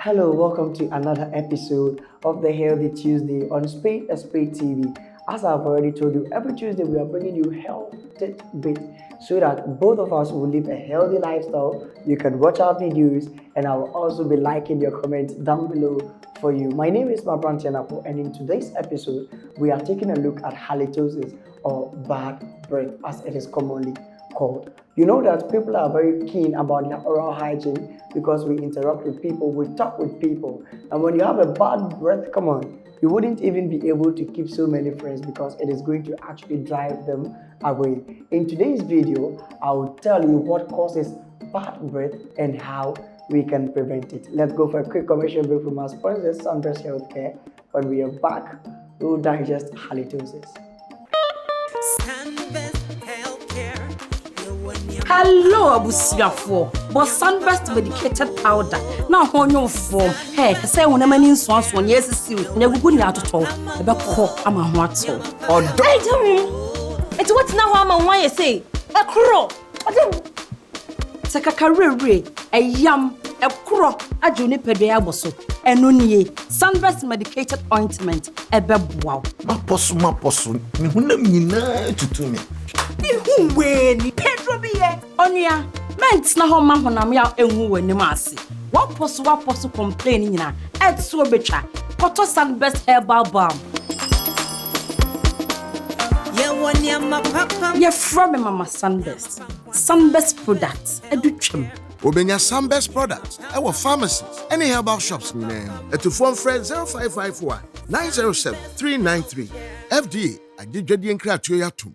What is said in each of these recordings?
Hello, welcome to another episode of the Healthy Tuesday on Spade TV. As I've already told you, every Tuesday we are bringing you health bit so that both of us will live a healthy lifestyle. You can watch our videos, and I will also be liking your comments down below for you. My name is Mabrantianapo, and in today's episode, we are taking a look at halitosis, or bad breath as it is commonly called. You know that people are very keen about their oral hygiene because we interact with people, we talk with people, and when you have a bad breath, come on, you wouldn't even be able to keep so many friends because it is going to actually drive them away. In today's video, I will tell you what causes bad breath and how we can prevent it. Let's go for a quick commercial break from our sponsor, Sunbest Healthcare. When we are back, we will digest halitosis. Hello, Abusiafo. But Sunbest medicated powder. Now, on your form. Hey, say when a man in swans one years is still never good out at all. About call, I'm a what so. Or don't. It's what now I'm on why you say. A crow. Take a career, a yam, a crow, a juniper bosso, and nunye. Sunbest medicated ointment, a bebwao. My possum, to me. When Pedro be Onia, men's na home man when I'm out and woo in the massy. What possible complaining na at so betra, Cotto Sunbest herbal balm. You're from Mama Sunbest. Sunbest products, a duchum. Obenya Sunbest products, our pharmacies, any herbal shops at to phone friend 0551 907 393. FDA, I did Jadi and Kratuatum.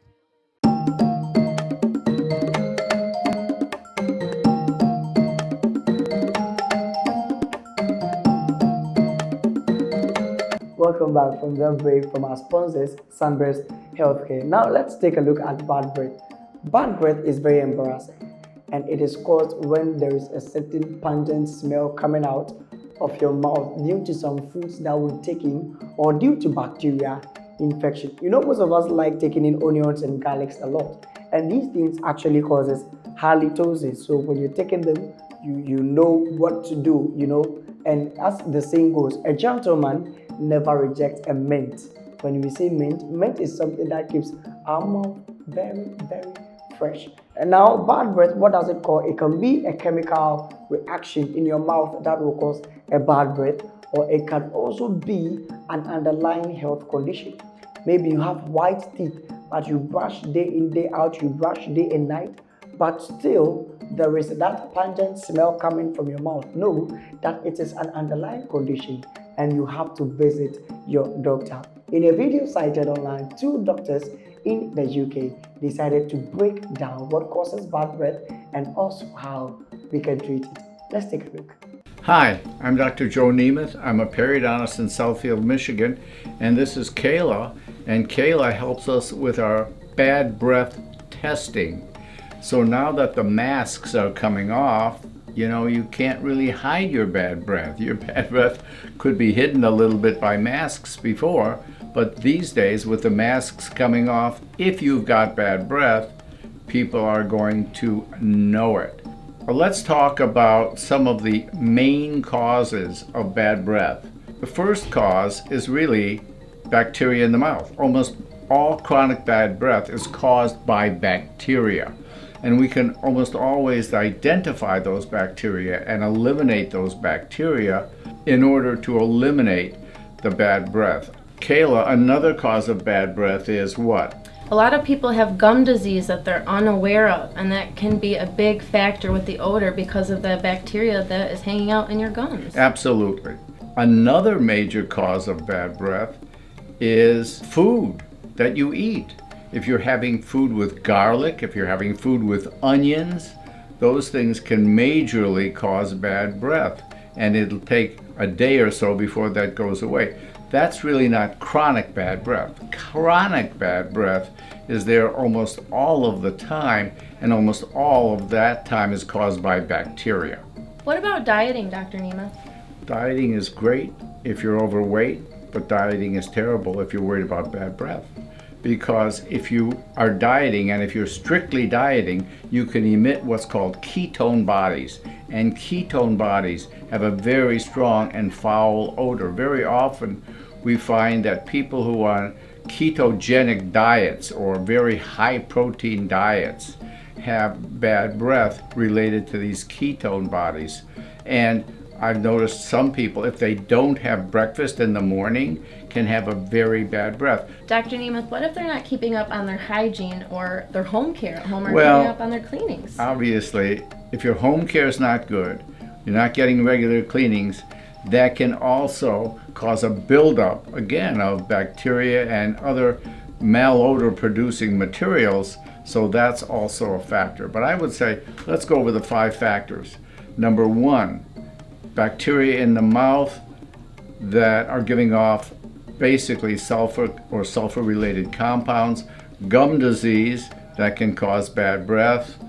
Welcome back from the break from our sponsors, Sunbest Healthcare. Now let's take a look at bad breath. Bad breath is very embarrassing, and it is caused when there is a certain pungent smell coming out of your mouth due to some foods that we're taking or due to bacteria infection. You know, most of us like taking in onions and garlics a lot, and these things actually causes halitosis. So when you're taking them, you know what to do, you know. And as the saying goes, a gentleman never rejects a mint. When we say mint is something that keeps our mouth very, very fresh. And now, bad breath, what does it call? It can be a chemical reaction in your mouth that will cause a bad breath, or it can also be an underlying health condition. Maybe you have white teeth, but you brush day in, day out, you brush day and night, but still there is that pungent smell coming from your mouth. Know that it is an underlying condition and you have to visit your doctor. In a video cited online, 2 doctors in the UK decided to break down what causes bad breath and also how we can treat it. Let's take a look. Hi, I'm Dr. Joe Nemeth. I'm a periodontist in Southfield, Michigan, and this is Kayla. And Kayla helps us with our bad breath testing. So now that the masks are coming off, you know, you can't really hide your bad breath. Your bad breath could be hidden a little bit by masks before, but these days with the masks coming off, if you've got bad breath, people are going to know it. Well, let's talk about some of the main causes of bad breath. The first cause is really bacteria in the mouth. Almost all chronic bad breath is caused by bacteria. And we can almost always identify those bacteria and eliminate those bacteria in order to eliminate the bad breath. Kayla, another cause of bad breath is what? A lot of people have gum disease that they're unaware of, and that can be a big factor with the odor because of the bacteria that is hanging out in your gums. Absolutely. Another major cause of bad breath is food that you eat. If you're having food with garlic, if you're having food with onions, those things can majorly cause bad breath, and it'll take a day or so before that goes away. That's really not chronic bad breath. Chronic bad breath is there almost all of the time, and almost all of that time is caused by bacteria. What about dieting, Dr. Nemeth? Dieting is great if you're overweight, but dieting is terrible if you're worried about bad breath. Because if you are dieting, and if you're strictly dieting, you can emit what's called ketone bodies. and ketone bodies have a very strong and foul odor. Very often we find that people who are on ketogenic diets or very high protein diets have bad breath related to these ketone bodies. And I've noticed some people, if they don't have breakfast in the morning, can have a very bad breath. Dr. Nemeth, what if they're not keeping up on their hygiene or their home care at home, or Well, keeping up on their cleanings? Obviously, if your home care is not good, you're not getting regular cleanings, that can also cause a buildup, again, of bacteria and other malodor producing materials. So that's also a factor. But I would say, let's go over the 5 factors. Number 1, bacteria in the mouth that are giving off basically sulfur or sulfur-related compounds, gum disease that can cause bad breath,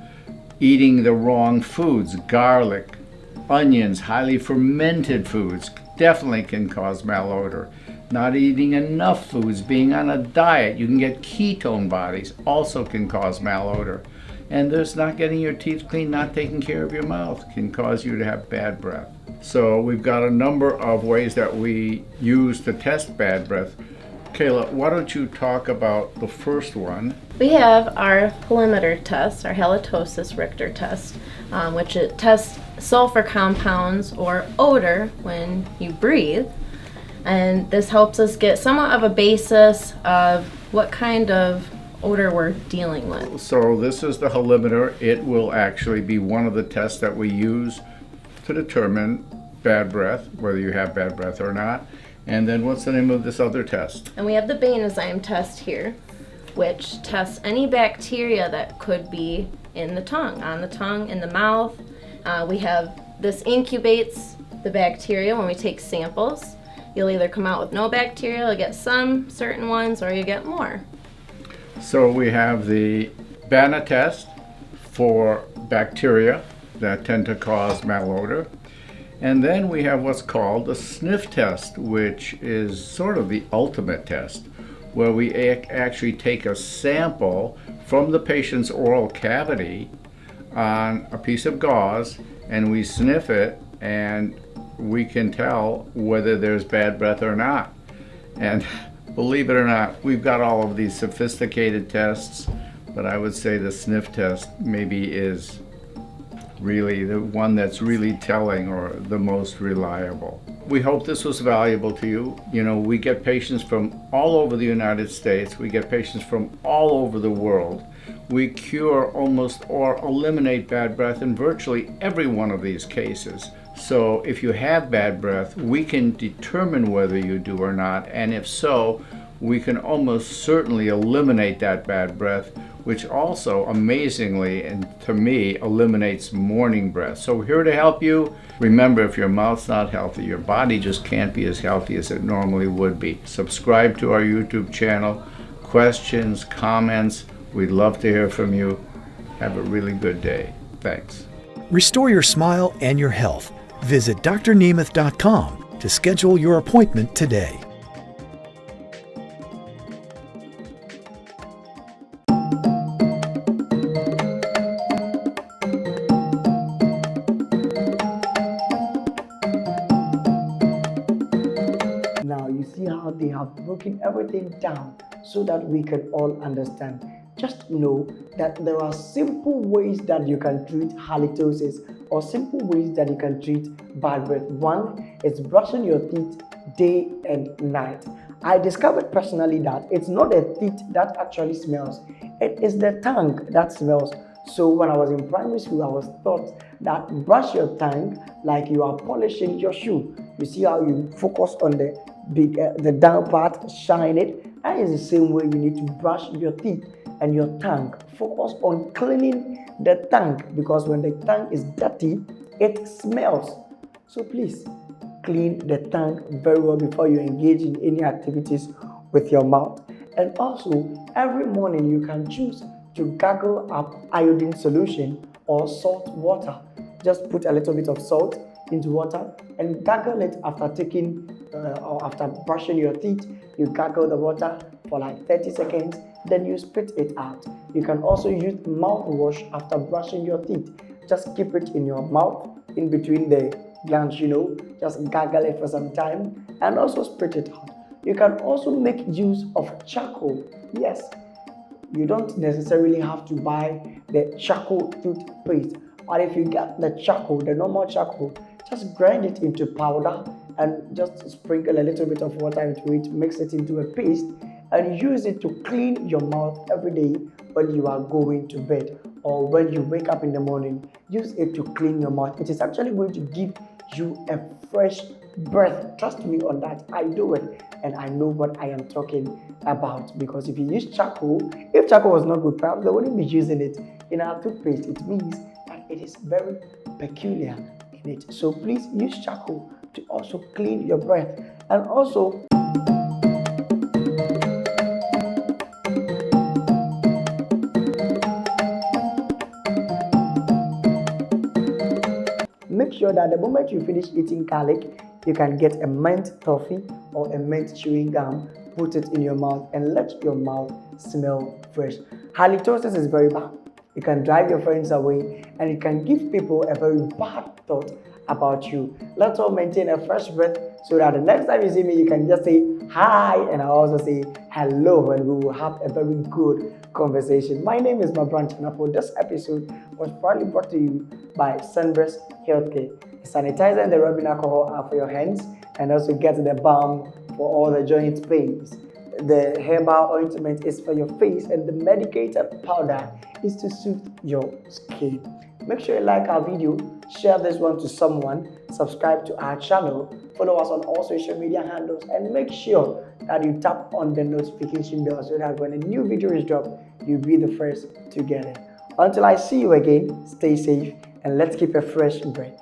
eating the wrong foods, garlic, onions, highly fermented foods definitely can cause malodor. Not eating enough foods, being on a diet, you can get ketone bodies, also can cause malodor. And this not getting your teeth clean, not taking care of your mouth can cause you to have bad breath. So we've got a number of ways that we use to test bad breath. Kayla, why don't you talk about the first one? We have our halimeter test, our halitosis Richter test, which it tests sulfur compounds or odor when you breathe. And this helps us get somewhat of a basis of what kind of odor we're dealing with. So this is the halimeter. It will actually be one of the tests that we use to determine bad breath, whether you have bad breath or not. And then what's the name of this other test? And we have the Bain test here, which tests any bacteria that could be in the tongue, on the tongue, in the mouth. This incubates the bacteria when we take samples. You'll either come out with no bacteria, you'll get some certain ones, or you get more. So we have the Bain test for bacteria that tend to cause malodor. And then we have what's called the sniff test, which is sort of the ultimate test, where we actually take a sample from the patient's oral cavity on a piece of gauze and we sniff it, and we can tell whether there's bad breath or not. And believe it or not, we've got all of these sophisticated tests, but I would say the sniff test maybe is really the one that's really telling or the most reliable. We hope this was valuable to you. You know, we get patients from all over the United States. We get patients from all over the world. We cure almost or eliminate bad breath in virtually every one of these cases. So if you have bad breath, we can determine whether you do or not, and if so, we can almost certainly eliminate that bad breath, which also amazingly, and to me, eliminates morning breath. So we're here to help you. Remember, if your mouth's not healthy, your body just can't be as healthy as it normally would be. Subscribe to our YouTube channel. Questions, comments, we'd love to hear from you. Have a really good day. Thanks. Restore your smile and your health. Visit drnemeth.com to schedule your appointment today. Now you see how they have broken everything down so that we can all understand. Just know that there are simple ways that you can treat halitosis, or simple ways that you can treat bad breath. One is brushing your teeth day and night. I discovered personally that it's not the teeth that actually smells, it is the tongue that smells. So when I was in primary school, I was taught that brush your tongue like you are polishing your shoe. You see how you focus on the down part, shine it, and it's the same way you need to brush your teeth and your tongue. Focus on cleaning the tongue, because when the tongue is dirty, it smells. So please clean the tongue very well before you engage in any activities with your mouth. And also, every morning you can choose to gargle up iodine solution or salt water. Just put a little bit of salt into water and gargle it after taking or after brushing your teeth. You gargle the water for like 30 seconds, then you spit it out. You can also use mouthwash after brushing your teeth. Just keep it in your mouth. in between the glands, just gargle it for some time and also spit it out. You can also make use of charcoal. Yes, you don't necessarily have to buy the charcoal toothpaste, but if you get the charcoal, the normal charcoal, just grind it into powder and just sprinkle a little bit of water into it, mix it into a paste, and use it to clean your mouth every day when you are going to bed or when you wake up in the morning. Use it to clean your mouth. It is actually going to give you a fresh breath. Trust me on that. I do it and I know what I am talking about, because if you use charcoal, if charcoal was not good, perhaps they wouldn't be using it in our toothpaste. It means that it is very peculiar in it. So please use charcoal to also clean your breath. And also make sure that the moment you finish eating garlic, you can get a mint toffee or a mint chewing gum, put it in your mouth and let your mouth smell fresh. Halitosis is very bad. It can drive your friends away and it can give people a very bad thought about you. Let's all maintain a fresh breath so that the next time you see me, you can just say hi and I'll also say hello and we will have a very good conversation. My name is Mabran Chanapo. This episode was proudly brought to you by Sunburst Healthcare. The sanitizer and the rubbing alcohol are for your hands, and also get the balm for all the joint pains. The herbal ointment is for your face, and the medicated powder is to soothe your skin. Make sure you like our video, share this one to someone, subscribe to our channel, follow us on all social media handles, and make sure that you tap on the notification bell so that when a new video is dropped, you'll be the first to get it. Until I see you again, stay safe and let's keep a fresh breath.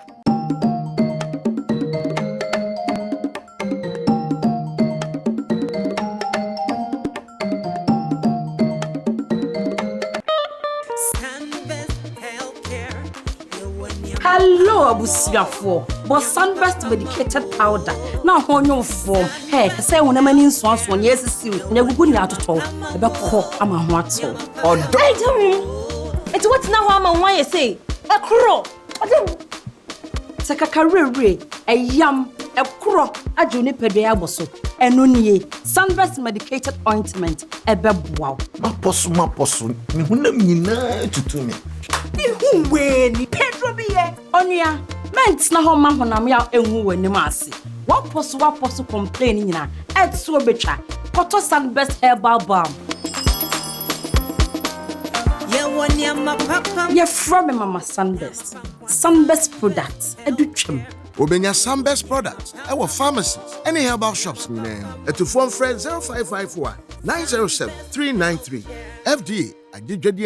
Hello, abusiafo. But Sunburst medicated powder. Now on your form. Hey, say when a man in swans one yes, see, never good out at all. About call, I'm a what so. Or don't. It's what now I'm why you say. A crow. Sakakare, a yam, a crow, a juniper bosso, and nunye. Sunburst medicated ointment, a wow. Maposu, to me. When Pedro be onia, meant na home man when I'm out and woo in the massy. What possible complaining na at so betra, Cotto Sunburst herbal balm. You're from Mama Sunburst. Sunburst products, a duchum. Obenya Sunburst products, our pharmacies, any herbal shops in them. To phone friend 0551 907 393. FDA, I did get the